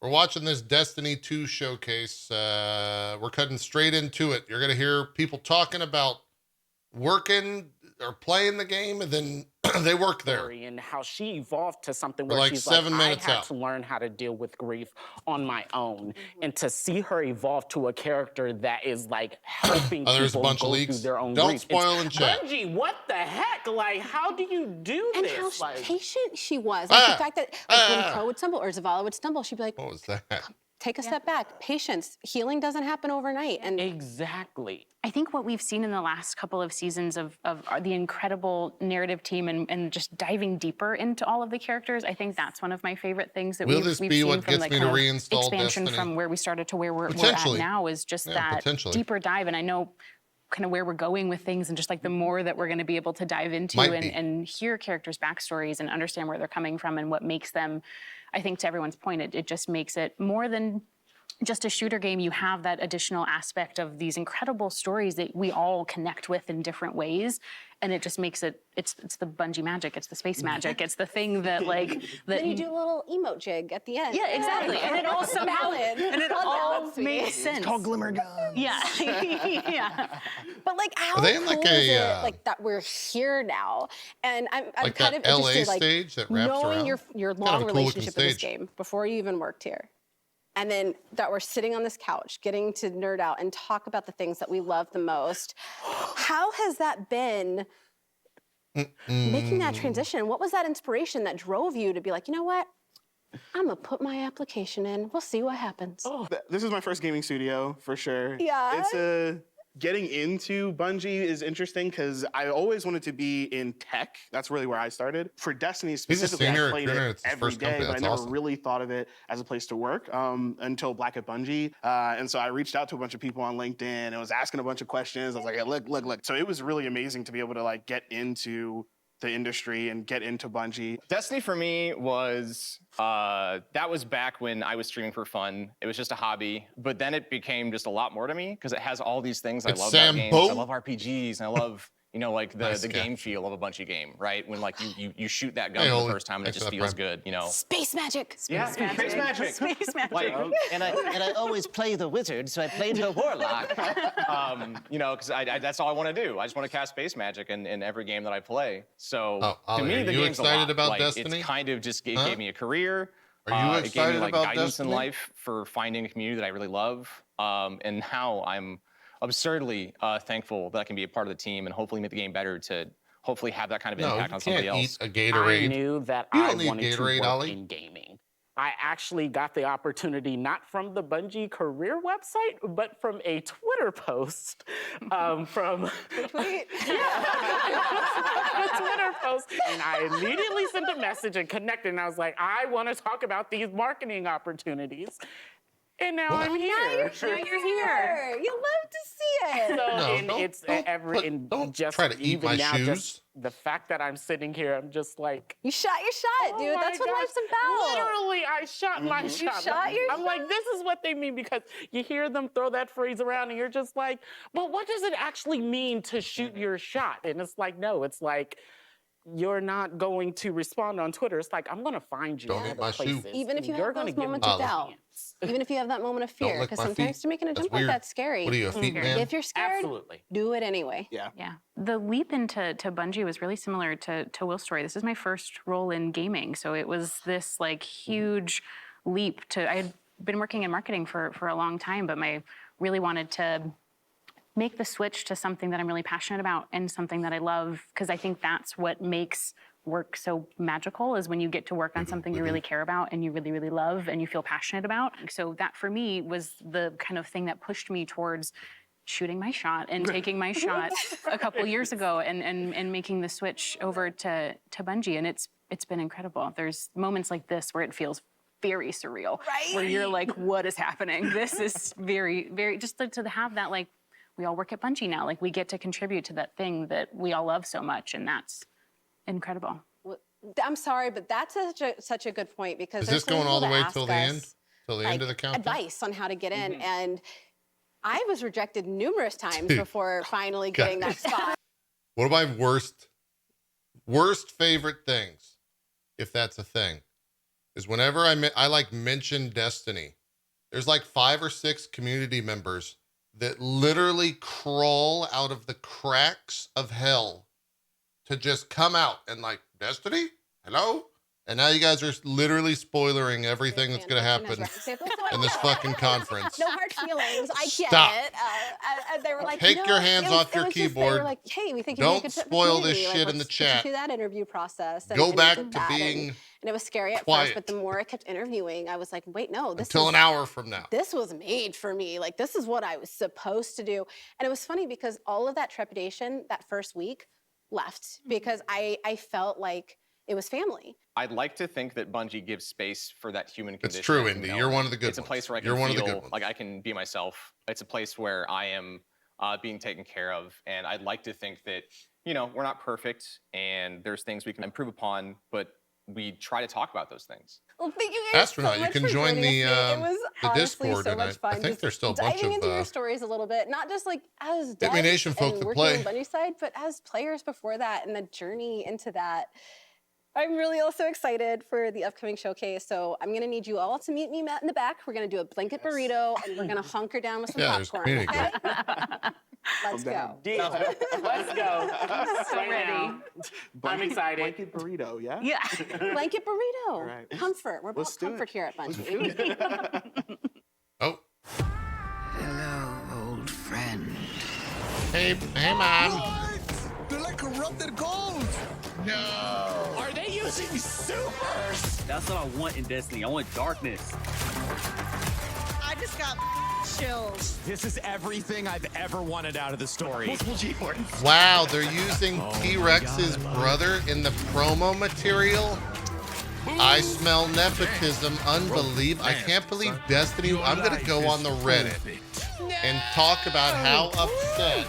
We're watching this Destiny 2 showcase. We're cutting straight into it. You're going to hear people talking about working or playing the game, and then they work there. And how she evolved to something We're where like she's 7 like, minutes I had out. to learn how to deal with grief on my own. And to see her evolve to a character that is like helping there's a people bunch go of through leaks. their own Don't grief. spoil in chat. Bungie, what the heck? Like, how do you do and this? how Like, patient she was. Like the fact that when Crow would stumble or Zavala would stumble, she'd be like, What was that? take a step back. Patience. Healing doesn't happen overnight. And exactly. I think what we've seen in the last couple of seasons of the incredible narrative team and just diving deeper into all of the characters, I think that's one of my favorite things that we've be seen what from gets like me to kind of reinstall expansion Destiny? from where we started to where we're at Potentially. now is just Yeah, that potentially. deeper dive. And I know kind of where we're going with things and just like the more that we're going to be able to dive into and hear characters' backstories and understand where they're coming from and what makes them, I think to everyone's point, it just makes it more than just a shooter game. You have that additional aspect of these incredible stories that we all connect with in different ways, and it just makes it, it's the Bungie magic, it's the space magic, it's the thing that like that. then you do a little emote jig at the end. Yeah, exactly, and it all somehow and it all makes sense. It's called Glimmer Gun. Yeah, yeah. But like, how Are they in cool like is a, it like that we're here now? And I'm like kind that of LA interested, like stage that wraps knowing around? your Kind of long a cool looking relationship with this stage. game before you even worked here. And then that we're sitting on this couch, getting to nerd out and talk about the things that we love the most. How has that been making that transition? What was that inspiration that drove you to be like, you know what? I'm gonna put my application in. We'll see what happens. Oh. This is my first gaming studio, for sure. Yeah. It's getting into Bungie is interesting because I always wanted to be in tech. That's really where I started. For Destiny specifically, senior I played recruiter, it it's his every first day, company. but I That's never awesome. really thought of it as a place to work until Black at Bungie. And so I reached out to a bunch of people on LinkedIn and was asking a bunch of questions. I was like, hey, look. So it was really amazing to be able to like get into the industry and get into Bungie. Destiny for me was, that was back when I was streaming for fun. It was just a hobby, but then it became just a lot more to me because it has all these things I It's love Sam about games. Bow. I love RPGs, and I love, you know, like Nice the guy. game feel of a Bungie game, right? When like you shoot that gun Hey, for Oli. the first time and it Thanks for just that, feels Prime. good, you know? Space magic. Yeah, space magic. Space magic. Like, And I always play the wizard, so I played her warlock. you know, because that's all I want to do. I just want to cast space magic in every game that I play. So Oh, to Ollie, me, are the you game's a excited lot. about like, Destiny? It's kind of just Huh? gave me a career. Are you it gave me excited like about guidance Destiny? in life for finding a community that I really love. And now I'm absurdly thankful that I can be a part of the team and hopefully make the game better to hopefully have that kind of No, impact you on somebody can't else. eat a Gatorade. I knew that You I don't need wanted Gatorade, to work Ollie. in gaming. I actually got the opportunity not from the Bungie career website, but from a Twitter post from Tweet. a Twitter post, and I immediately sent a message and connected, and I was like, I want to talk about these marketing opportunities. And now I'm here. Now you're here. You love to see it. So, No, and don't- it's don't every put- and don't just try to eat even my now, shoes. just the fact that I'm sitting here, I'm just like, You shot your shot, oh dude. my That's what gosh. life's about. Literally, I shot my shot. shot your I'm like, this is what they mean, because you hear them throw that phrase around and you're just like, well, what does it actually mean to shoot your shot? And it's like, no, it's like, you're not going to respond on Twitter. It's like, I'm going to find you Don't in eat other my shoe. places. Even if and you you're have gonna those give me moments of a doubt. chance. Even if you have that moment of Don't fear, lick because my sometimes feet. to making a That's jump like weird. that's scary. What are you, a feet man? If you're scared, Absolutely. do it anyway. Yeah. Yeah, the leap into Bungie was really similar to Will's story. This is my first role in gaming, so it was this like huge leap to. I had been working in marketing for a long time, but I really wanted to make the switch to something that I'm really passionate about and something that I love, because I think that's what makes work so magical, is when you get to work on something you really care about and you really, really love and you feel passionate about. So that for me was the kind of thing that pushed me towards shooting my shot and taking my shot a couple years ago and making the switch over to Bungie. And it's been incredible. There's moments like this where it feels very surreal, Right. where you're like, what is happening? This is very, very, just to have that, like, we all work at Bungie now. Like, we get to contribute to that thing that we all love so much, and that's incredible. I'm sorry, but that's such a good point, because Is there's this going all the way till till the end? Till the end of the countdown? Advice on how to get in, and I was rejected numerous times before finally getting that spot. One of my worst favorite things, if that's a thing, is whenever I like mention Destiny, there's like 5 or 6 community members that literally crawl out of the cracks of hell to just come out and like, Destiny? Hello? And now you guys are literally spoiling everything that's going to happen in this fucking conference. No hard feelings. I get Stop. it. They were like, Take no, your hands off your they keyboard. were like, hey, we think you Don't could spoil this shit in the chat. Do that interview process. Go we back did to that, being and it was scary at quiet. first, but the more I kept interviewing, I was like, wait, no, this until is an hour from now. this was made for me. Like, this is what I was supposed to do. And it was funny because all of that trepidation that first week left because I felt like it was family. I'd like to think that Bungie gives space for that human condition. It's true, you Indy. know? You're one of the good It's a place where I can You're one of the feel good ones. like I can be myself. It's a place where I am being taken care of. And I'd like to think that, you know, we're not perfect and there's things we can improve upon, but we try to talk about those things. Well, thank you guys Astronaut, so you much can for join joining the, us today. It was the honestly Discord, so and much fun. I think just there's still a bunch diving of into your stories a little bit, not just like as devs itmeNation folk and that working play. on Bungie side, but as players before that and the journey into that. I'm really also excited for the upcoming showcase. So I'm gonna need you all to meet me in the back. We're gonna do a blanket burrito and we're gonna hunker down with some Yeah, there's popcorn. community. Okay? Let's go. Deal. Let's go. So Right ready. now. I'm excited. Blanket burrito, yeah? Yeah. Blanket burrito. right. Comfort. We're about Let's do it. comfort here at Bungie. Oh, Hello, old friend. hey, mom. They're like corrupted gold. No. Are they using supers? That's what I want in Destiny. I want darkness. I just got chills. This is everything I've ever wanted out of the story. Wow, they're using T-Rex's brother in the promo material. I smell nepotism. Unbelievable. I can't believe Destiny. I'm going to go on the Reddit and talk about how upset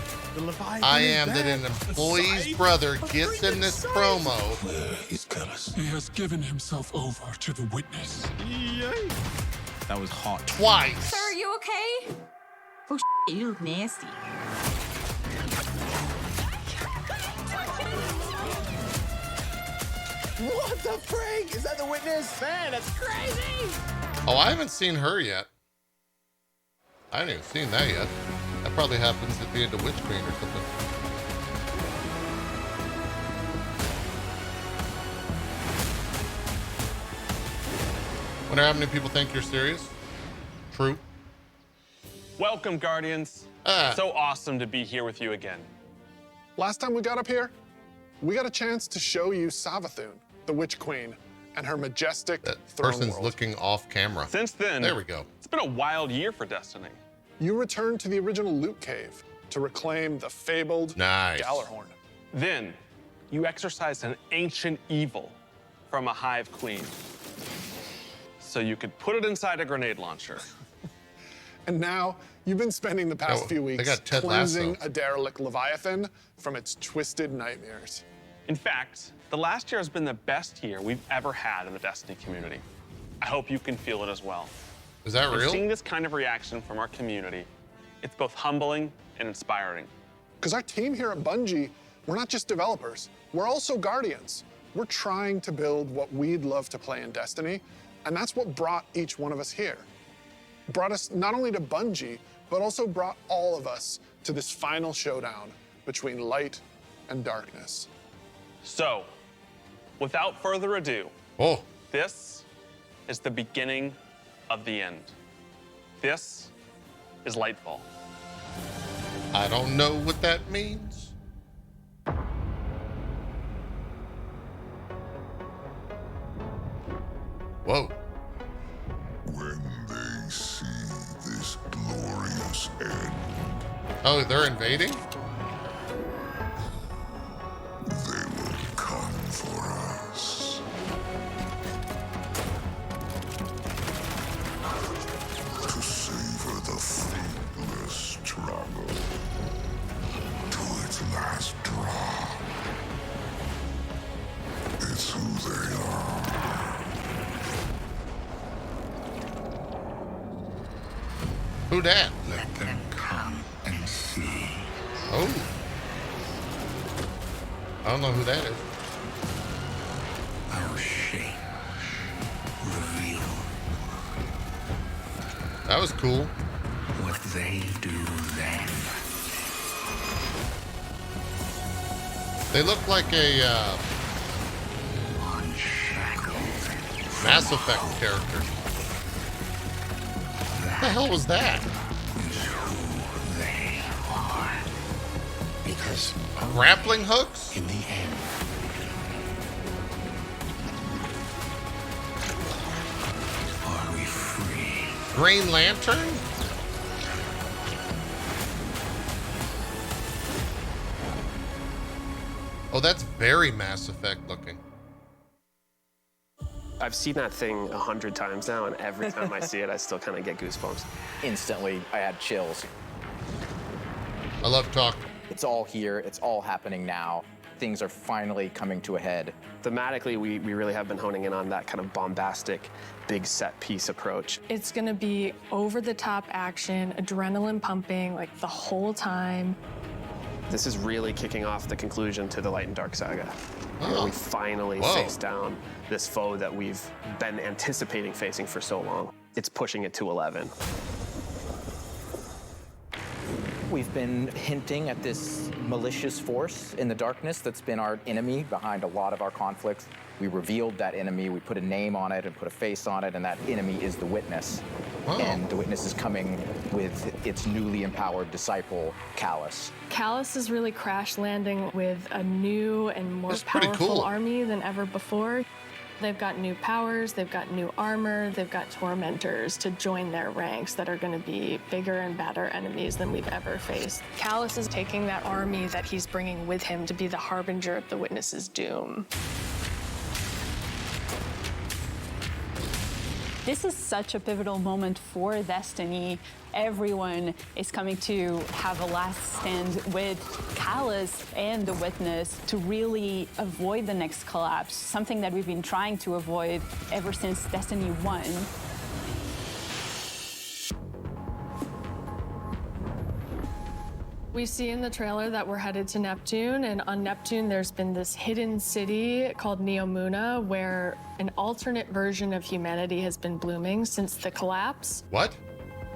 I am that an employee's brother gets in this promo. He's callous. He has given himself over to the witness. That was hot. Twice. Sir, are you okay? Oh, you look nasty. What the frig? Is that the witness? Man, that's crazy. Oh, I haven't seen her yet. I haven't even seen that yet. That probably happens at the end of Witch Queen or something. Wonder how many people think you're serious? True. Welcome, Guardians. So awesome to be here with you again. Last time we got up here, we got a chance to show you Savathun, the Witch Queen, and her majestic That throne person's world. looking off camera. Since then, There we go. it's been a wild year for Destiny. You returned to the original loot cave to reclaim the fabled Nice. Gallarhorn. Then, you exorcised an ancient evil from a hive queen. So you could put it inside a grenade launcher. And now, you've been spending the past Oh, few they weeks got Ted cleansing Lasso. a derelict Leviathan from its twisted nightmares. In fact, the last year has been the best year we've ever had in the Destiny community. I hope you can feel it as well. Is that And real? seeing this kind of reaction from our community, it's both humbling and inspiring. Because our team here at Bungie, we're not just developers, we're also guardians. We're trying to build what we'd love to play in Destiny, and that's what brought each one of us here. Brought us not only to Bungie, but also brought all of us to this final showdown between light and darkness. So, without further ado, Oh, this is the beginning of the end. This is Lightfall. I don't know what that means. Whoa. When they see this glorious end, Oh, they're invading? they will come for us. To savor the fruitless struggle to its last drop. It's who they are. Who dat? Let them come and see. Oh. I don't know who that is. Our shame will That was cool. What they do then. They look like a Mass Effect character. What the hell was that? They are. Because grappling hooks? In the end, are we free? Green Lantern? Oh, that's very Mass Effect looking. I've seen that thing 100 times now, and every time I see it, I still kind of get goosebumps. Instantly, I had chills. I love talk. It's all here. It's all happening now. Things are finally coming to a head. Thematically, we really have been honing in on that kind of bombastic, big set piece approach. It's going to be over-the-top action, adrenaline pumping, like the whole time. This is really kicking off the conclusion to the Light and Dark saga. Where we finally face down this foe that we've been anticipating facing for so long. It's pushing it to 11. We've been hinting at this malicious force in the darkness that's been our enemy behind a lot of our conflicts. We revealed that enemy, we put a name on it and put a face on it, and that enemy is the Witness. And the Witness is coming with its newly empowered disciple, Callus. Callus is really crash landing with a new and more powerful army than ever before. They've got new powers, they've got new armor, they've got tormentors to join their ranks that are going to be bigger and badder enemies than we've ever faced. Callus is taking that army that he's bringing with him to be the harbinger of the Witness's doom. This is such a pivotal moment for Destiny. Everyone is coming to have a last stand with Callus and the Witness to really avoid the next collapse, something that we've been trying to avoid ever since Destiny 1. We see in the trailer that we're headed to Neptune, and on Neptune there's been this hidden city called Neomuna where an alternate version of humanity has been blooming since the collapse. What?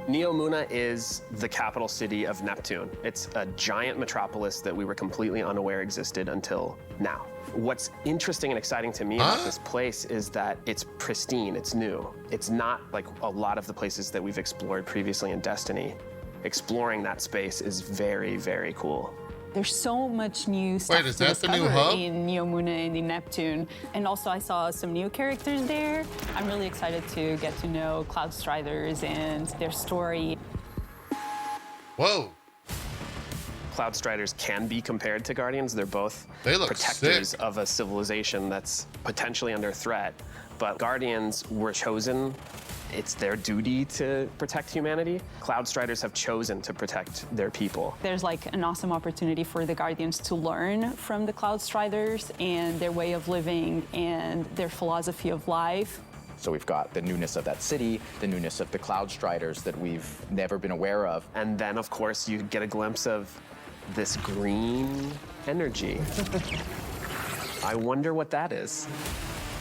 Neomuna is the capital city of Neptune. It's a giant metropolis that we were completely unaware existed until now. What's interesting and exciting to me about this place is that it's pristine, it's new. It's not like a lot of the places that we've explored previously in Destiny. Exploring that space is very, very cool. There's so much new stuff to discover in Neomuna and in Neptune. And also I saw some new characters there. I'm really excited to get to know Cloud Striders and their story. Whoa. Cloud Striders can be compared to Guardians. They're both protectors of a civilization that's potentially under threat. But Guardians were chosen. It's their duty to protect humanity. Cloud Striders have chosen to protect their people. There's like an awesome opportunity for the Guardians to learn from the Cloud Striders and their way of living and their philosophy of life. So we've got the newness of that city, the newness of the Cloud Striders that we've never been aware of. And then, of course, you get a glimpse of this green energy. I wonder what that is.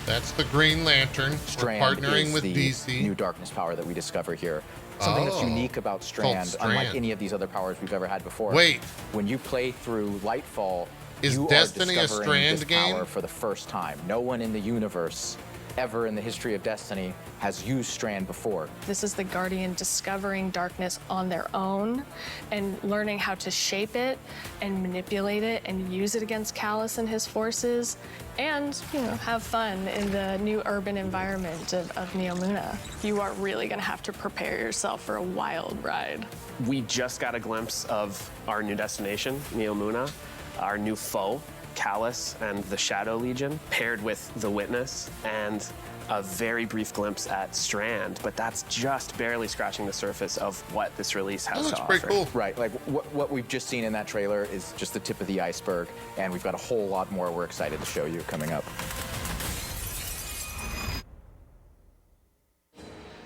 That's the Green Lantern. Strand We're partnering is with the DC. new darkness power that we discover here. Something that's unique about Strand, unlike any of these other powers we've ever had before. Wait. When you play through Lightfall, Is you Destiny are a discovering Strand this game? power for the first time. No one in the universe ever in the history of Destiny has used Strand before. This is the Guardian discovering darkness on their own and learning how to shape it and manipulate it and use it against Callus and his forces and, you know, have fun in the new urban environment of Neomuna. You are really gonna have to prepare yourself for a wild ride. We just got a glimpse of our new destination, Neomuna, our new foe, Callus and the Shadow Legion, paired with the Witness, and a very brief glimpse at Strand, but that's just barely scratching the surface of what this release has to offer. Right, like what we've just seen in that trailer is just the tip of the iceberg, and we've got a whole lot more we're excited to show you coming up.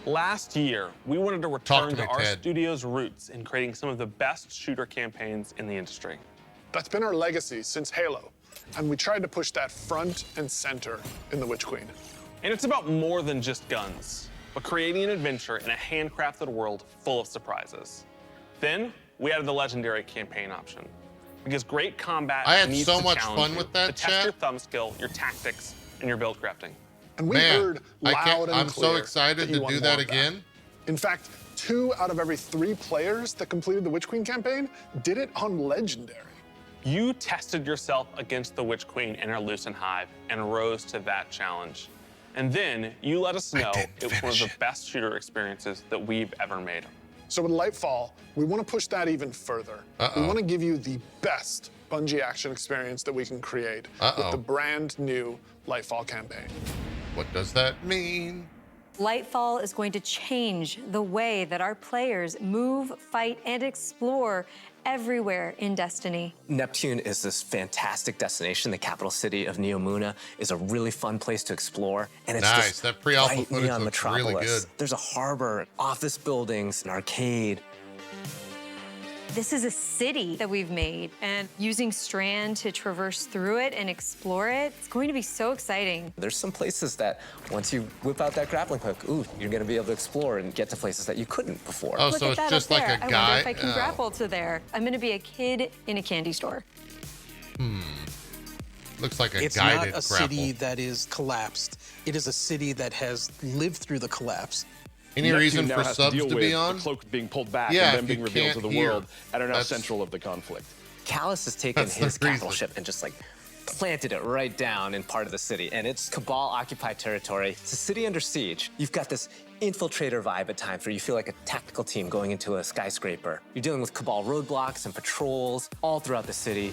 Last year, we wanted to return to our studio's roots in creating some of the best shooter campaigns in the industry. That's been our legacy since Halo, and we tried to push that front and center in The Witch Queen. And it's about more than just guns. but creating an adventure in a handcrafted world full of surprises. Then we added the legendary campaign option. Because great combat I had needs so to much challenge fun you with that, to test chat. your thumb skill, your tactics, and your build crafting. And we heard loud and I'm clear so excited that you to want do more that of again. In fact, 2 out of every 3 players that completed the Witch Queen campaign did it on Legendary. You tested yourself against the Witch Queen in her Lucent Hive and rose to that challenge. And then you let us know it was one of the best shooter experiences that we've ever made. So with Lightfall, we want to push that even further. We want to give you the best Bungie action experience that we can create with the brand new Lightfall campaign. What does that mean? Lightfall is going to change the way that our players move, fight, and explore everywhere in Destiny. Neptune is this fantastic destination. The capital city of Neomuna is a really fun place to explore. And it's Nice, just that pre-alpha bright footage neon looks really metropolis. good. There's a harbor, office buildings, an arcade. This is a city that we've made, and using Strand to traverse through it and explore it, it's going to be so exciting. There's some places that once you whip out that grappling hook, ooh, you're gonna be able to explore and get to places that you couldn't before. Oh, Look so at it's that just up like there. a I guy. wonder if I can grapple to there. I'm gonna be a kid in a candy store. Looks like a It's guided not a grapple. city that is collapsed. It is a city that has lived through the collapse. Any reason for subs to be on? The cloak being pulled back Yeah, and if then being you revealed to can't the hear. world and are now That's- central of the conflict. Callus has taken That's the his capital reason. ship and just like planted it right down in part of the city. And it's Cabal-occupied territory. It's a city under siege. You've got this infiltrator vibe at times where you feel like a tactical team going into a skyscraper. You're dealing with Cabal roadblocks and patrols all throughout the city.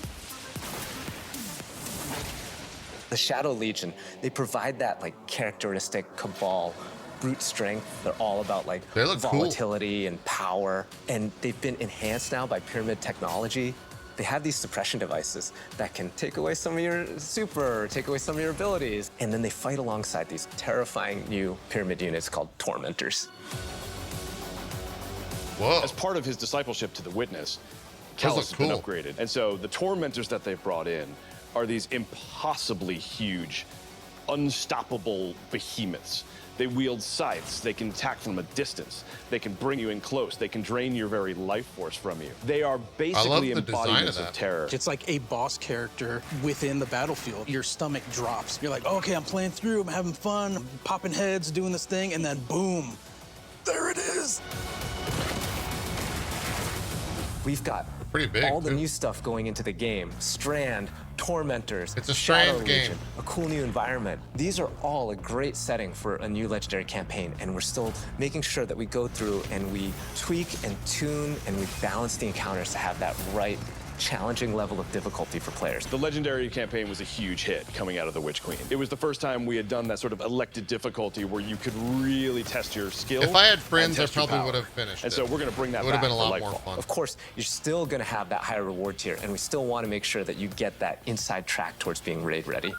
The Shadow Legion, they provide that like characteristic Cabal brute strength. They're all about like They look cool. volatility and power. And they've been enhanced now by Pyramid technology. They have these suppression devices that can take away some of your super, or take away some of your abilities. And then they fight alongside these terrifying new Pyramid units called Tormentors. Whoa. As part of his discipleship to the Witness, Those Callus look has been cool. upgraded. And so the Tormentors that they've brought in are these impossibly huge, unstoppable behemoths. They wield scythes. They can attack from a distance. They can bring you in close. They can drain your very life force from you. They are basically the design of embodiments of that. terror. It's like a boss character within the battlefield. Your stomach drops. You're like, okay, I'm playing through, I'm having fun, I'm popping heads, doing this thing, and then boom, there it is. We've got Pretty big, all the too. new stuff going into the game. Strand, Tormentors, It's a Shadow Strand game. Legion, a cool new environment. These are all a great setting for a new Legendary campaign, and we're still making sure that we go through and we tweak and tune and we balance the encounters to have that right challenging level of difficulty for players. The Legendary campaign was a huge hit coming out of the Witch Queen. It was the first time we had done that sort of elected difficulty where you could really test your skill. If I had and friends, I test your probably power. would have finished And it. so we're going to bring that It would have back been a for lot more Lightfall. fun. Of course, you're still going to have that higher reward tier, and we still want to make sure that you get that inside track towards being raid ready.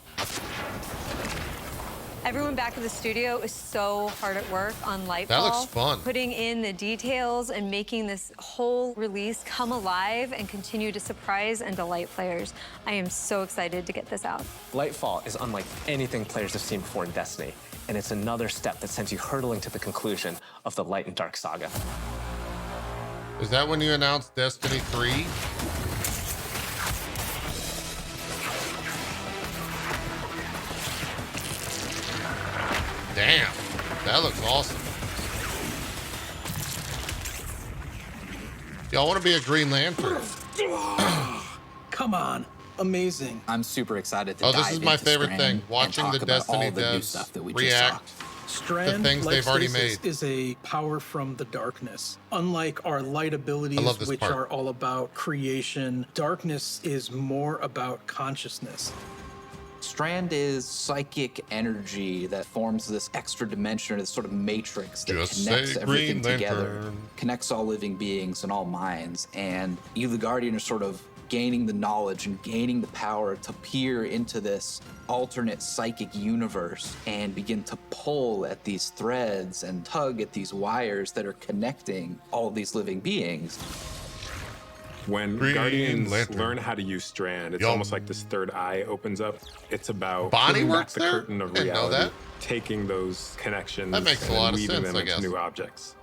Everyone back at the studio is so hard at work on Lightfall. That looks fun. Putting in the details and making this whole release come alive and continue to surprise and delight players. I am so excited to get this out. Lightfall is unlike anything players have seen before in Destiny, and it's another step that sends you hurtling to the conclusion of the Light and Dark saga. Is that when you announced Destiny 3? Damn, that looks awesome. Y'all want to be a Green Lantern? Come on, amazing. I'm super excited to Oh, dive this is my into favorite Strand thing. and Watching talk the about all Destiny the new devs stuff that we just react saw. Strand, things like they've already Stasis, made. is a power from the darkness. Unlike our light abilities, I love this which part. are all about creation, darkness is more about consciousness. Strand is psychic energy that forms this extra dimension, or this sort of matrix that Just connects say everything Green together, Lantern. connects all living beings and all minds. And you, the Guardian, are sort of gaining the knowledge and gaining the power to peer into this alternate psychic universe and begin to pull at these threads and tug at these wires that are connecting all of these living beings. When Green Guardians Lantern. learn how to use Strand, it's Yup. almost like this third eye opens up. It's about Bonnie pulling back works the there? curtain of Didn't know reality, that. taking those connections That makes a and lot of weaving sense, them I into guess. new objects.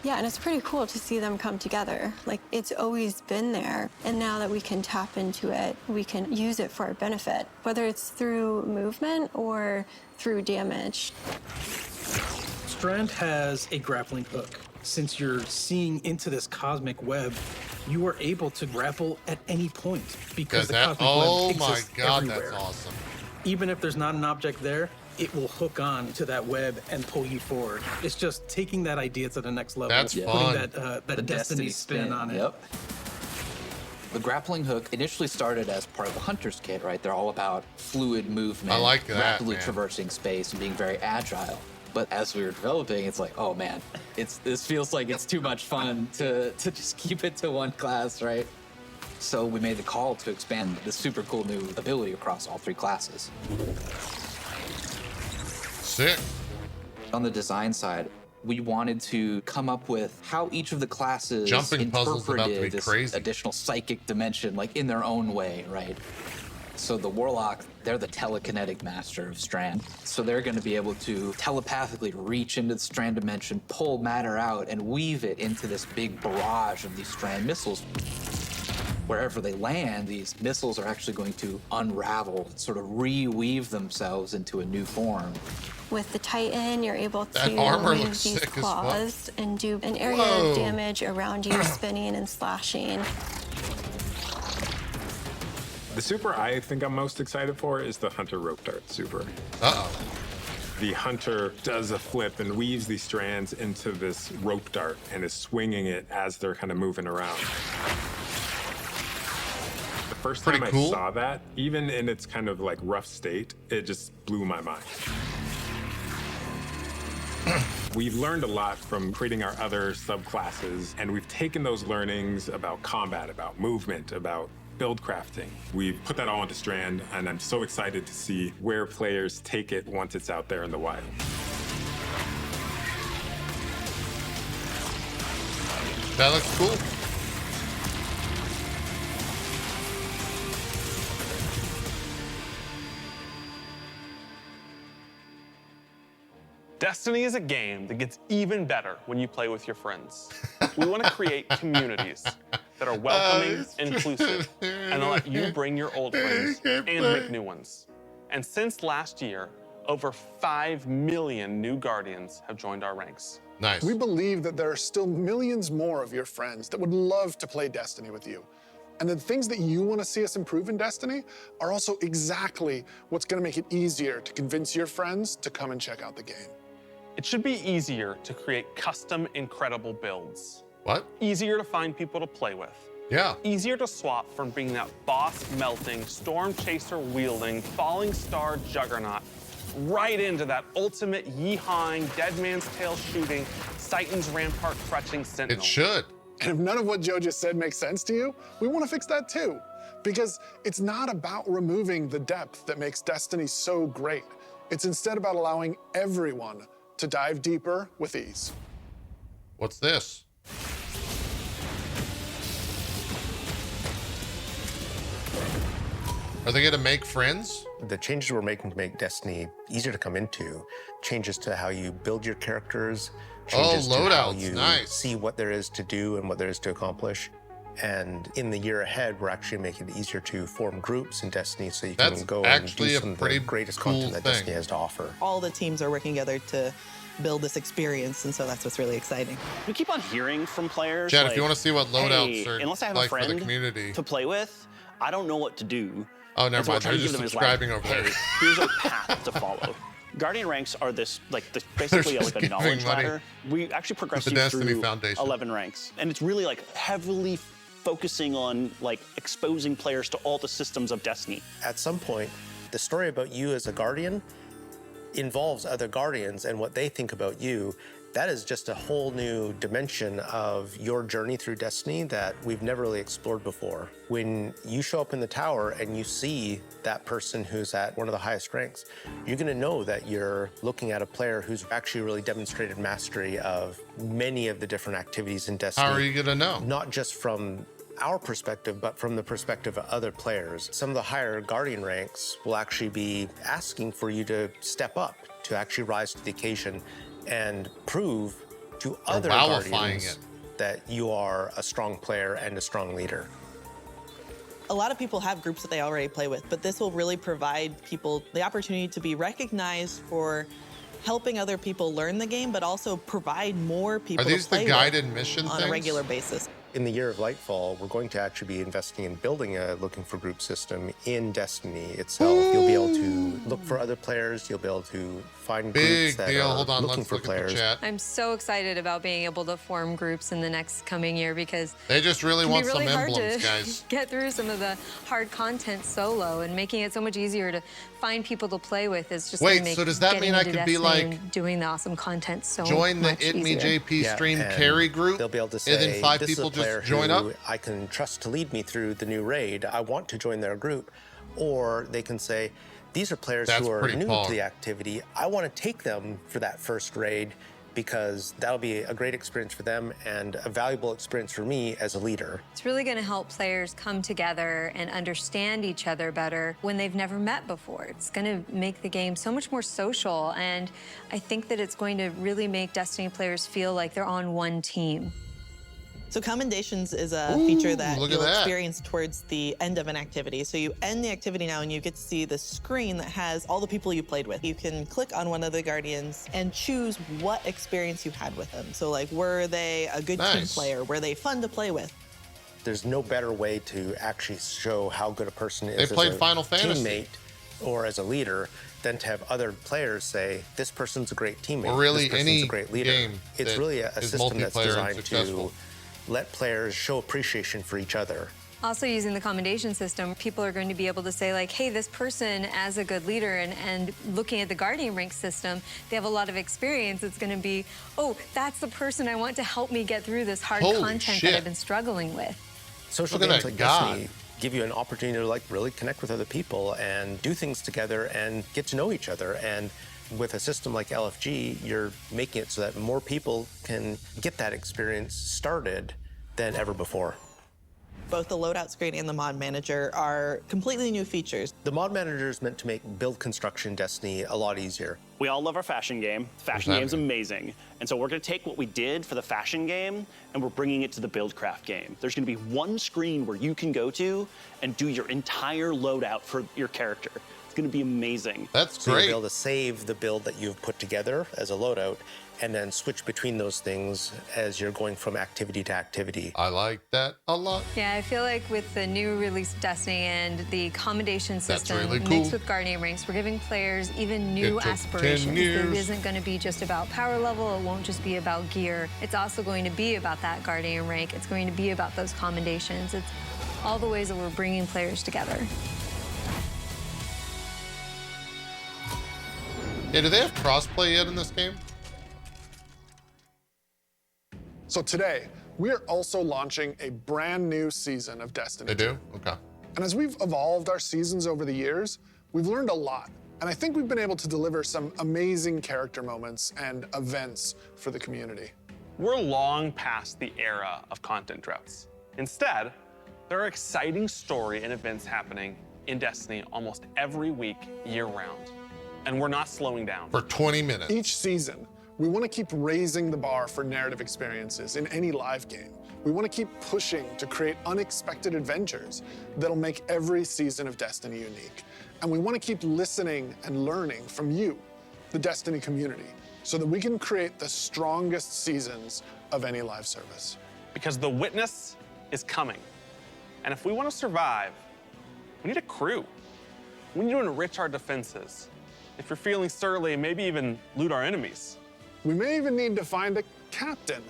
Yeah, and it's pretty cool to see them come together. Like, it's always been there. And now that we can tap into it, we can use it for our benefit, whether it's through movement or through damage. Strand has a grappling hook. Since you're seeing into this cosmic web, you are able to grapple at any point because the cosmic oh web my exists God, everywhere. that's awesome. Even if there's not an object there, it will hook on to that web and pull you forward. It's just taking that idea to the next level. That's putting fun. that The Destiny spin on it. Yep. The grappling hook initially started as part of the Hunter's Kit, right? They're all about fluid movement, I like that, rapidly man. traversing space and being very agile. But as we were developing, it's like, oh man, this feels like it's too much fun to just keep it to one class, right? So we made the call to expand this super cool new ability across all 3 classes. Sick. On the design side, we wanted to come up with how each of the classes Jumping puzzles about to be interpreted this crazy. additional psychic dimension, like in their own way, right? So the Warlock, they're the telekinetic master of Strand. So they're going to be able to telepathically reach into the Strand dimension, pull matter out, and weave it into this big barrage of these Strand missiles. Wherever they land, these missiles are actually going to unravel and sort of reweave themselves into a new form. With the Titan, you're able That to armor use looks these sick as fuck. claws and do an area Whoa. of damage around you, spinning and slashing. The super I think I'm most excited for is the Hunter Rope Dart super. Uh-oh. The Hunter does a flip and weaves these strands into this rope dart and is swinging it as they're kind of moving around. The first Pretty time cool. I saw that, even in its kind of like rough state, it just blew my mind. We've learned a lot from creating our other subclasses, and we've taken those learnings about combat, about movement, about build crafting. We've put that all into Strand, and I'm so excited to see where players take it once it's out there in the wild. That looks cool. Destiny is a game that gets even better when you play with your friends. We want to create communities that are welcoming, inclusive, and that let you bring your old friends and make new ones. And since last year, over 5 million new Guardians have joined our ranks. Nice. We believe that there are still millions more of your friends that would love to play Destiny with you. And the things that you want to see us improve in Destiny are also exactly what's going to make it easier to convince your friends to come and check out the game. It should be easier to create custom, incredible builds. What? Easier to find people to play with. Yeah. Easier to swap from being that boss-melting, storm-chaser-wielding, falling star juggernaut right into that ultimate yee-hawing, dead man's tail shooting, Titan's rampart crutching sentinel. It should. And if none of what Joe just said makes sense to you, we want to fix that too. Because it's not about removing the depth that makes Destiny so great. It's instead about allowing everyone to dive deeper with ease. What's this? Are they gonna make friends? The changes we're making to make Destiny easier to come into, changes to how you build your characters, changes to how loadouts, you nice. see what there is to do and what there is to accomplish. And in the year ahead, we're actually making it easier to form groups in Destiny so you That's can go and actually do a some of pretty the greatest cool content that thing. Destiny has to offer. All the teams are working together to build this experience, and so that's what's really exciting. We keep on hearing from players. Chad, like, if you want to see what loadouts hey, are unless I have like a friend for the community. to play with, I don't know what to do. Oh, never And so what mind. we're trying They're to give just them is subscribing like, over there. hey, here's a path to follow. Guardian ranks are this, basically just like a knowledge giving money ladder. We actually progress the you Destiny through Foundation. 11 ranks. And it's really like heavily focusing on like exposing players to all the systems of Destiny. At some point, the story about you as a Guardian involves other Guardians and what they think about you. That is just a whole new dimension of your journey through Destiny that we've never really explored before. When you show up in the tower and you see that person who's at one of the highest ranks, you're gonna know that you're looking at a player who's actually really demonstrated mastery of many of the different activities in Destiny. How are you gonna know? Not just from our perspective, but from the perspective of other players. Some of the higher Guardian ranks will actually be asking for you to step up, to actually rise to the occasion and prove to other Guardians that you are a strong player and a strong leader. A lot of people have groups that they already play with, but this will really provide people the opportunity to be recognized for helping other people learn the game, but also provide more people Are these to play the guided with mission on things? a regular basis. In the year of Lightfall, we're going to actually be investing in building a looking for group system in Destiny itself. You'll be able to look for other players. You'll be able to find groups that are looking for players. I'm so excited about being able to form groups in the next coming year because they just really it want can be really some hard emblems, to guys. get through some of the hard content solo, and making it so much easier to find people to play with is just Wait, gonna make so does that getting mean I into could be Destiny like, and doing the awesome content so join the much easier. itmeJP stream and carry group, they'll be able to say, and then 5 this is people a player just join who up? I can trust to lead me through the new raid. I want to join their group. Or they can say, these are players That's who are pretty new pog. to the activity. I want to take them for that first raid because that'll be a great experience for them and a valuable experience for me as a leader. It's really going to help players come together and understand each other better when they've never met before. It's going to make the game so much more social, and I think that it's going to really make Destiny players feel like they're on one team. So commendations is a feature that look at you'll that. experience towards the end of an activity. So you end the activity now and you get to see the screen that has all the people you played with. You can click on one of the Guardians and choose what experience you had with them. So like, were they a good team player? Were they fun to play with? There's no better way to actually show how good a person is They as played a Final Fantasy. teammate or as a leader than to have other players say, this person's a great teammate, Or really this person's any a great leader. game It's that really a is system that's multiplayer and designed successful. to let players show appreciation for each other. Also, using the commendation system, people are going to be able to say, like, hey, this person, as a good leader, and looking at the Guardian rank system, they have a lot of experience. It's going to be, oh, that's the person I want to help me get through this hard Holy content shit. that I've been struggling with. Social Look at games that like god. Destiny give you an opportunity to like really connect with other people and do things together and get to know each other. And with a system like LFG, you're making it so that more people can get that experience started than ever before. Both the loadout screen and the mod manager are completely new features. The mod manager is meant to make build construction Destiny a lot easier. We all love our fashion game. Fashion game's amazing. And so we're going to take what we did for the fashion game and we're bringing it to the buildcraft game. There's going to be one screen where you can go to and do your entire loadout for your character. It's going to be amazing. That's So great. you'll be able to save the build that you've put together as a loadout and then switch between those things as you're going from activity to activity. I like that a lot. Yeah, I feel like with the new release of Destiny and the commendation system really cool. mixed with Guardian ranks, we're giving players even new It took 10 aspirations. years. It isn't going to be just about power level. It won't just be about gear. It's also going to be about that Guardian rank. It's going to be about those commendations. It's all the ways that we're bringing players together. Yeah, do they have crossplay yet in this game? So today, we are also launching a brand new season of Destiny. They do? Okay. And as we've evolved our seasons over the years, we've learned a lot. And I think we've been able to deliver some amazing character moments and events for the community. We're long past the era of content droughts. Instead, there are exciting story and events happening in Destiny almost every week, year-round. And we're not slowing down. For 20 minutes. Each season, we want to keep raising the bar for narrative experiences in any live game. We want to keep pushing to create unexpected adventures that'll make every season of Destiny unique. And we want to keep listening and learning from you, the Destiny community, so that we can create the strongest seasons of any live service. Because the witness is coming. And if we want to survive, we need a crew. We need to enrich our defenses. If you're feeling surly, maybe even loot our enemies. We may even need to find a captain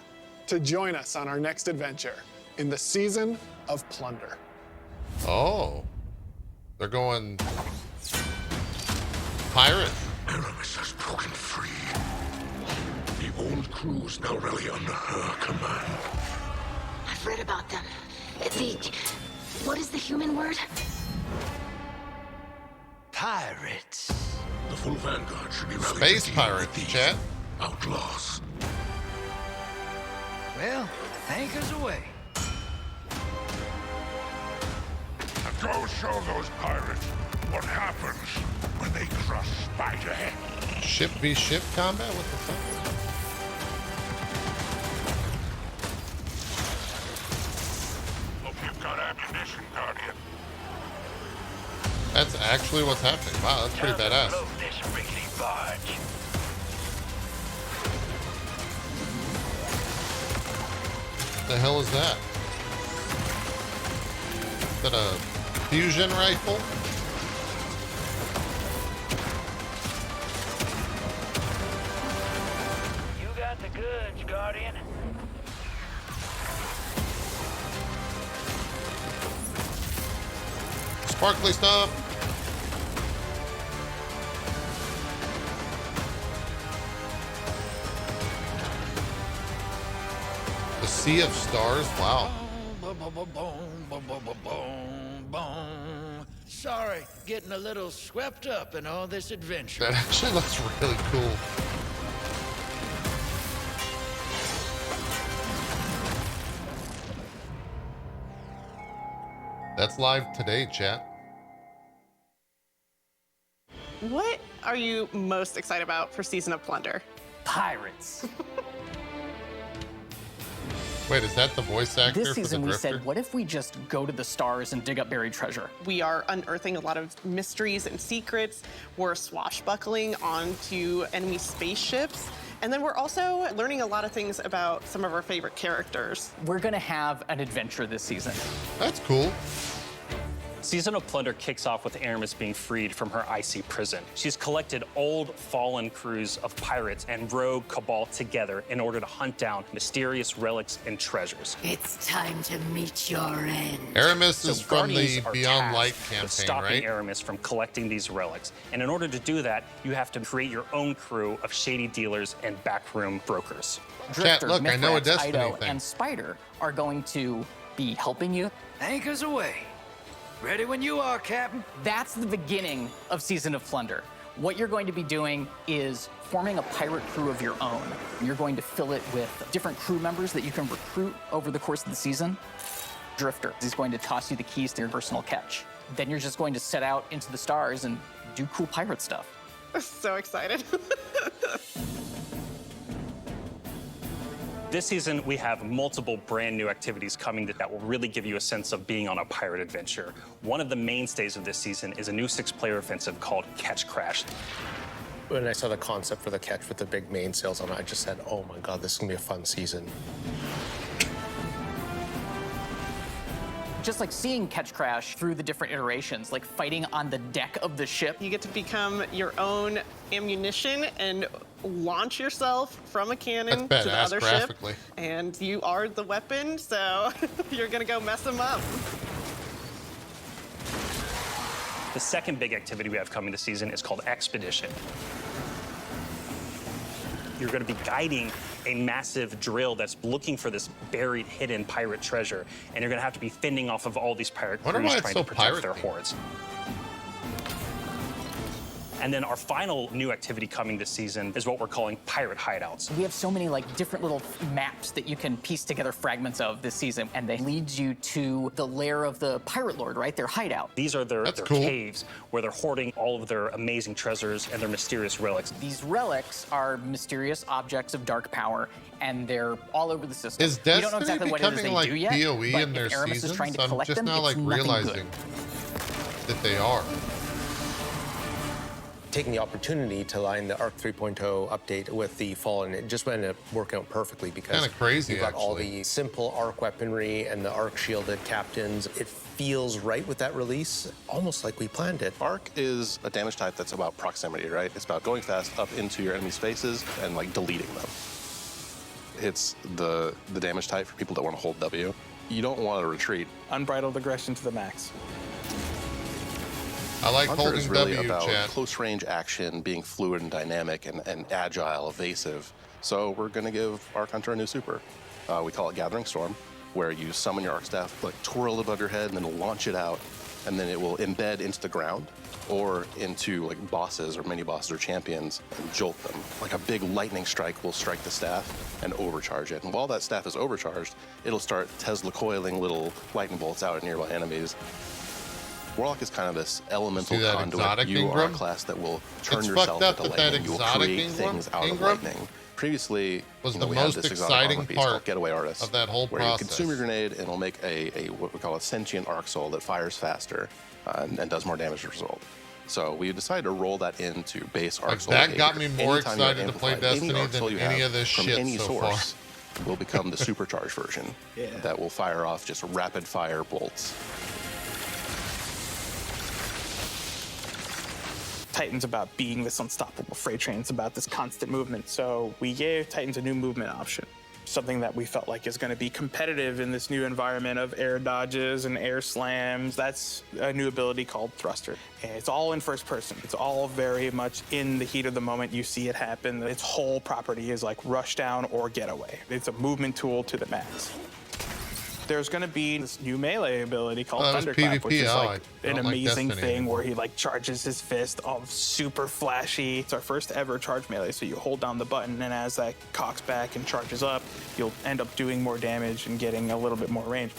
to join us on our next adventure in the season of Plunder. Oh. They're going pirate. Aramis has broken free. The old crew's now rally under her command. I've read about them. What is the human word? Pirates. The full vanguard should be rallied. Space pirates, chat. Outlaws. Well, anchors away. Go show those pirates what happens when they crush Spiderhead. Ship v ship combat? What the fuck? Hope you've got ammunition, Guardian. That's actually what's happening. Wow, that's pretty badass. This rickety barge. What the hell is that? Is that a fusion rifle? You got the goods, Guardian. Sparkly stuff. The Sea of Stars? Wow. Sorry, getting a little swept up in all this adventure. That actually looks really cool. That's live today, chat. What are you most excited about for Season of Plunder? Pirates. Wait, is that the voice actor This for the season we Drifter? said, what if we just go to the stars and dig up buried treasure? We are unearthing a lot of mysteries and secrets. We're swashbuckling onto enemy spaceships. And then we're also learning a lot of things about some of our favorite characters. We're gonna have an adventure this season. That's cool. Season of Plunder kicks off with Aramis being freed from her icy prison. She's collected old, fallen crews of pirates and rogue cabal together in order to hunt down mysterious relics and treasures. It's time to meet your end. Aramis is from Guardians the are Beyond tasked Light with campaign, stopping right? Aramis from collecting these relics. And in order to do that, you have to create your own crew of shady dealers and backroom brokers. Drifter, look, I know a Mithrax, Destiny Ido, thing. and Spider are going to be helping you. Anchors away. Ready when you are, Captain. That's the beginning of Season of Plunder. What you're going to be doing is forming a pirate crew of your own. You're going to fill it with different crew members that you can recruit over the course of the season. Drifter is going to toss you the keys to your personal catch. Then you're just going to set out into the stars and do cool pirate stuff. So excited. This season, we have multiple brand new activities coming that will really give you a sense of being on a pirate adventure. One of the mainstays of this season is a new 6-player offensive called Catch Crash. When I saw the concept for the catch with the big mainsails on it, I just said, oh my God, this is gonna be a fun season. Just like seeing Catch Crash through the different iterations, like fighting on the deck of the ship. You get to become your own ammunition and launch yourself from a cannon That's to the badass other graphically. ship. And you are the weapon, so you're gonna go mess them up. The second big activity we have coming this season is called Expedition. You're going to be guiding a massive drill that's looking for this buried, hidden pirate treasure, and you're going to have to be fending off of all these pirate Wonder crews why it's trying so to protect their piratey. hoards. And then our final new activity coming this season is what we're calling Pirate Hideouts. We have so many like different little maps that you can piece together fragments of this season, and they lead you to the lair of the pirate lord, right? Their hideout. These are their cool. caves where they're hoarding all of their amazing treasures and their mysterious relics. These relics are mysterious objects of dark power, and they're all over the system. Is we don't know Destiny exactly what it is becoming they like do yet, PoE but in their if Aramis seasons? is trying to I'm collect just them, now it's like nothing realizing that they are. Taking the opportunity to line the Arc 3.0 update with the Fallen, it just ended up working out perfectly because Kinda crazy, you've got all actually. the simple Arc weaponry and the Arc shielded captains. It feels right with that release, almost like we planned it. Arc is a damage type that's about proximity, right? It's about going fast up into your enemy's faces and like deleting them. It's the damage type for people that want to hold W. You don't want to retreat. Unbridled aggression to the max. I like Hunter holding is really W, about chat. close range action, being fluid and dynamic and agile, evasive. So we're going to give Arc Hunter a new super. We call it Gathering Storm, where you summon your Arc Staff, like twirl it above your head, and then launch it out, and then it will embed into the ground or into like bosses or mini bosses or champions and jolt them. Like a big lightning strike will strike the staff and overcharge it. And while that staff is overcharged, it'll start Tesla coiling little lightning bolts out at nearby enemies. Warlock is kind of this elemental See that conduit. exotic You are a Ingram? class that will turn It's yourself fucked up into that lightning. You will exotic create Ingram- things out of Ingram lightning. Previously, was you know, the we had most this exotic exciting armor piece called part Getaway Artist of that whole where you process. consume your grenade and it'll make a what we call a sentient arc soul that fires faster and does more damage as a result. So we decided to roll that into base arc soul that got behavior. me more Anytime you're excited to play amplified, any Destiny arc soul than you any have of this from shit any so source will become the supercharged version Yeah. that will fire off just rapid fire bolts. Titan's about being this unstoppable freight train. It's about this constant movement. So we gave Titans a new movement option, something that we felt like is going to be competitive in this new environment of air dodges and air slams. That's a new ability called Thruster. And it's all in first person. It's all very much in the heat of the moment. You see it happen. Its whole property is like rush down or getaway. It's a movement tool to the max. There's going to be this new melee ability called Thunderclap, which is like an amazing thing where he like charges his fist all super flashy. It's our first ever charge melee, so you hold down the button, and as that cocks back and charges up, you'll end up doing more damage and getting a little bit more range.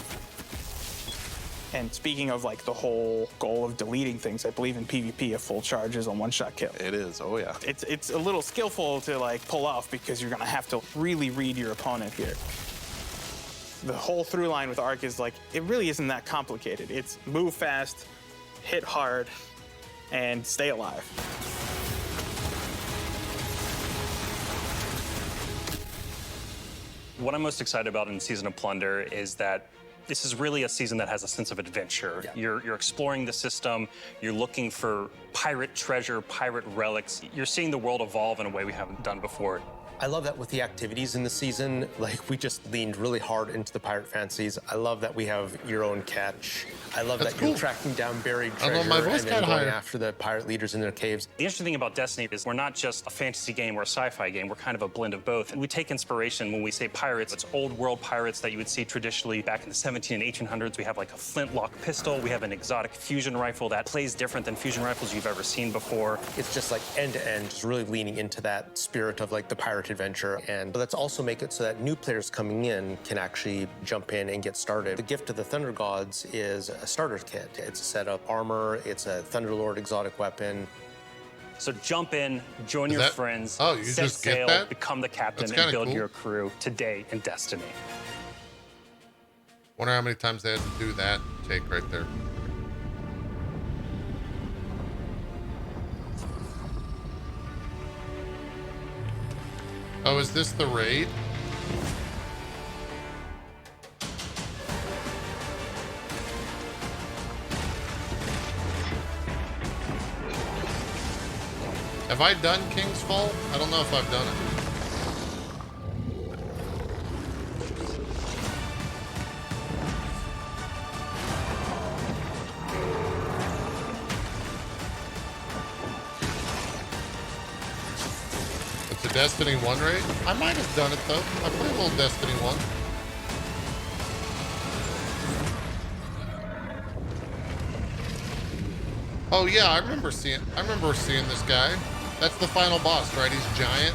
And speaking of like the whole goal of deleting things, I believe in PvP a full charge is a one-shot kill. It is, oh yeah. It's a little skillful to like pull off because you're going to have to really read your opponent here. The whole through line with Arc is like, it really isn't that complicated. It's move fast, hit hard, and stay alive. What I'm most excited about in Season of Plunder is that this is really a season that has a sense of adventure. Yeah. You're exploring the system, you're looking for pirate treasure, pirate relics. You're seeing the world evolve in a way we haven't done before. I love that with the activities in the season, like we just leaned really hard into the pirate fantasies. I love that we have your own catch. I love that you're tracking down buried treasure and then going after the pirate leaders in their caves. The interesting thing about Destiny is we're not just a fantasy game or a sci-fi game, we're kind of a blend of both. And we take inspiration when we say pirates. It's old world pirates that you would see traditionally back in the 17 and 1800s. We have like a flintlock pistol, we have an exotic fusion rifle that plays different than fusion rifles you've ever seen before. It's just like end to end, just really leaning into that spirit of like the pirate adventure. And let's also make it so that new players coming in can actually jump in and get started. The gift of the Thunder Gods is a starter kit. It's a set of armor, it's a Thunderlord exotic weapon. So jump in, join your friends, oh, you set just sail, get that? become the captain, That's and build cool. your crew today in Destiny. Wonder how many times they had to do that take right there. Oh, is this the raid? Have I done King's Fall? I don't know if I've done it. It's a Destiny 1 raid? I might have done it though. I played a little Destiny 1. Oh yeah, I remember seeing this guy. That's the final boss, right? He's giant.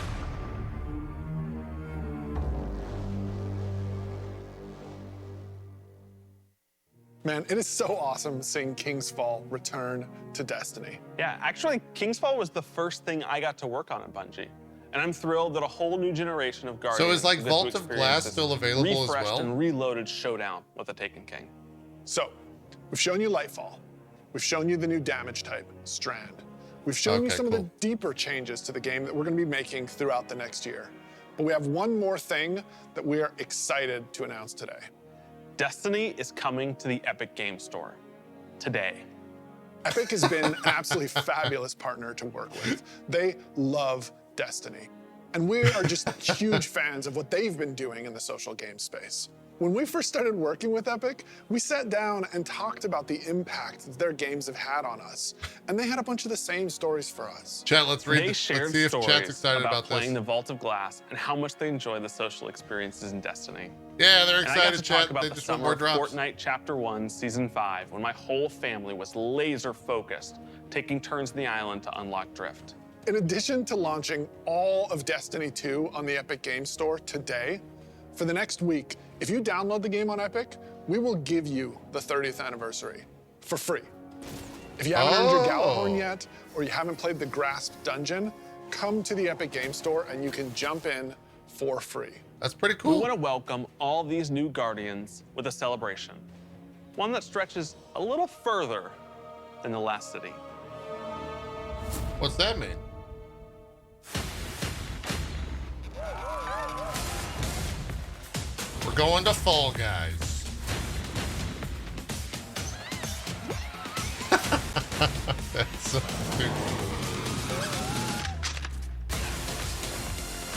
Man, it is so awesome seeing King's Fall return to Destiny. Yeah, actually, King's Fall was the first thing I got to work on at Bungie. And I'm thrilled that a whole new generation of Guardians... So is like get to Vault of experience Glass this still available as refreshed well? and reloaded showdown with the Taken King. So, we've shown you Lightfall. We've shown you the new damage type, Strand. We've shown you some of the deeper changes to the game that we're going to be making throughout the next year. But we have one more thing that we are excited to announce today. Destiny is coming to the Epic Game Store today. Epic has been an absolutely fabulous partner to work with. They love Destiny. And we are just huge fans of what they've been doing in the social game space. When we first started working with Epic, we sat down and talked about the impact that their games have had on us. And they had a bunch of the same stories for us. Chat, let's read They this. shared Let's see if stories chat's excited about playing this. the Vault of Glass and how much they enjoy the social experiences in Destiny. Yeah, they're And I got excited, to chat. talk about They the just want summer more of drops. Fortnite Chapter 1, Season 5, when my whole family was laser focused, taking turns in the island to unlock Drift. In addition to launching all of Destiny 2 on the Epic Games Store today, for the next week, if you download the game on Epic, we will give you the 30th anniversary for free. If you haven't earned your Galahorn yet, or you haven't played the Grasp Dungeon, come to the Epic Game Store and you can jump in for free. That's pretty We cool. want to welcome all these new Guardians with a celebration. One that stretches a little further than the last city. What's that mean? We're going to Fall Guys. That's so stupid.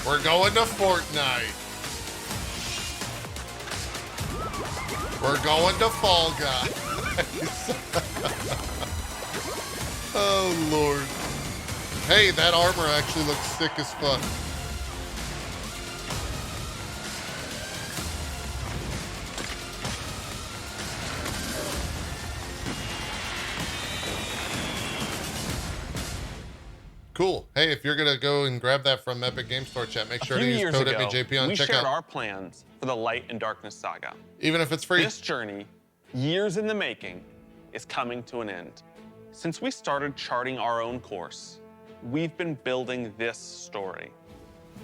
We're going to Fortnite. We're going to Fall Guys. Oh, Lord. Hey, that armor actually looks sick as fuck. Cool. Hey, if you're gonna go and grab that from Epic Game Store, chat, make sure to use code itmeJP on we shared checkout. our plans for the Light and Darkness saga. Even if it's free. This journey, years in the making, is coming to an end. Since we started charting our own course, we've been building this story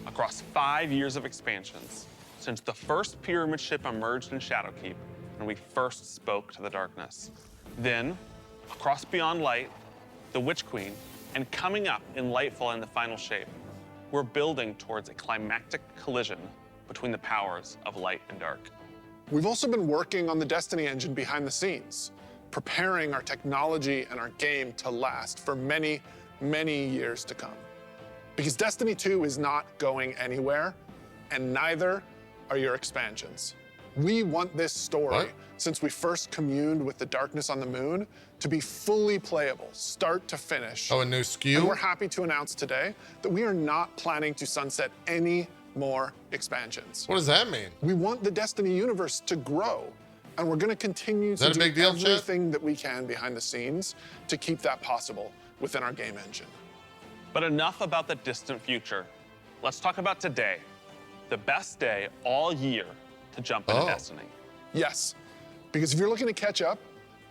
across 5 years of expansions since the first pyramid ship emerged in Shadowkeep and we first spoke to the darkness. Then, across Beyond Light, the Witch Queen, and coming up in Lightfall in the final shape, we're building towards a climactic collision between the powers of light and dark. We've also been working on the Destiny engine behind the scenes, preparing our technology and our game to last for many, many years to come. Because Destiny 2 is not going anywhere, and neither are your expansions. We want this story, since we first communed with the darkness on the moon, to be fully playable, start to finish. Oh, a new SKU? And we're happy to announce today that we are not planning to sunset any more expansions. What does that mean? We want the Destiny universe to grow, and we're going to continue to do everything that we can behind the scenes to keep that possible within our game engine. But enough about the distant future. Let's talk about today, the best day all year to jump into Destiny. Yes, because if you're looking to catch up,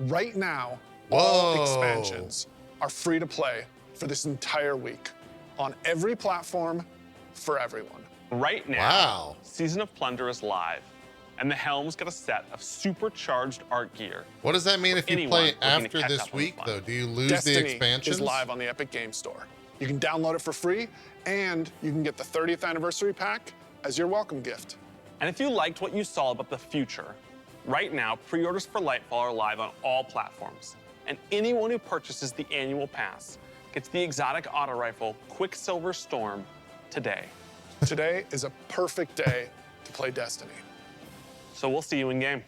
right now, all expansions are free to play for this entire week on every platform for everyone. Right now, Season of Plunder is live, and the Helm's got a set of supercharged art gear. What does that mean if you play after this week, though? Do you lose Destiny the expansions? is live on the Epic Game Store. You can download it for free, and you can get the 30th anniversary pack as your welcome gift. And if you liked what you saw about the future, right now, pre-orders for Lightfall are live on all platforms. And anyone who purchases the annual pass gets the exotic auto rifle Quicksilver Storm today. Today is a perfect day to play Destiny. So we'll see you in game.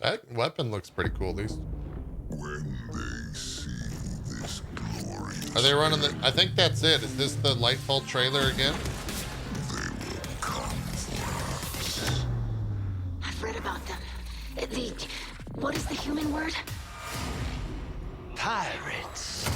That weapon looks pretty cool, at least. When they see this glorious... Are they running the... I think that's it. Is this the Lightfall trailer again? I've read about them. What is the human word? Pirates.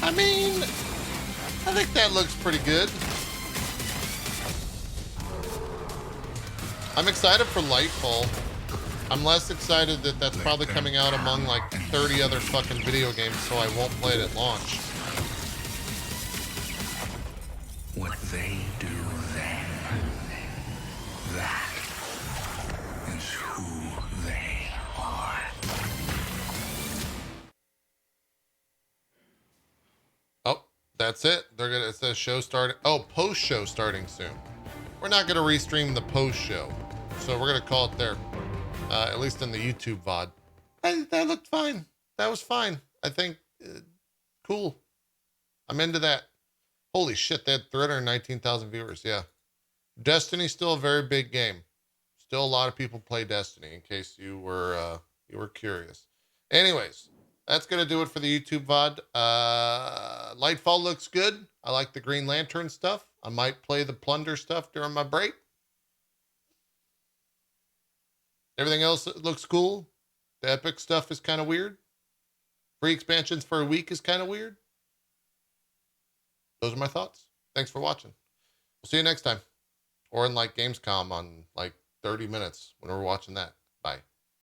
I mean, I think that looks pretty good. I'm excited for Lightfall. I'm less excited that that's probably coming out among like 30 other fucking video games, so I won't play it at launch. What they do then, that is who they are. Oh, that's it. They're gonna, it says show starting. Oh, post show starting soon. We're not gonna restream the post show, so we're gonna call it there. At least in the YouTube VOD. That looked fine. That was fine. I think, cool. I'm into that. Holy shit, they had 319,000 viewers. Yeah. Destiny's still a very big game. Still a lot of people play Destiny, in case you were curious. Anyways, that's going to do it for the YouTube VOD. Lightfall looks good. I like the Green Lantern stuff. I might play the Plunder stuff during my break. Everything else looks cool. The epic stuff is kind of weird. Free expansions for a week is kind of weird. Those are my thoughts. Thanks for watching. We'll see you next time. Or in like Gamescom on like 30 minutes when we're watching that. Bye.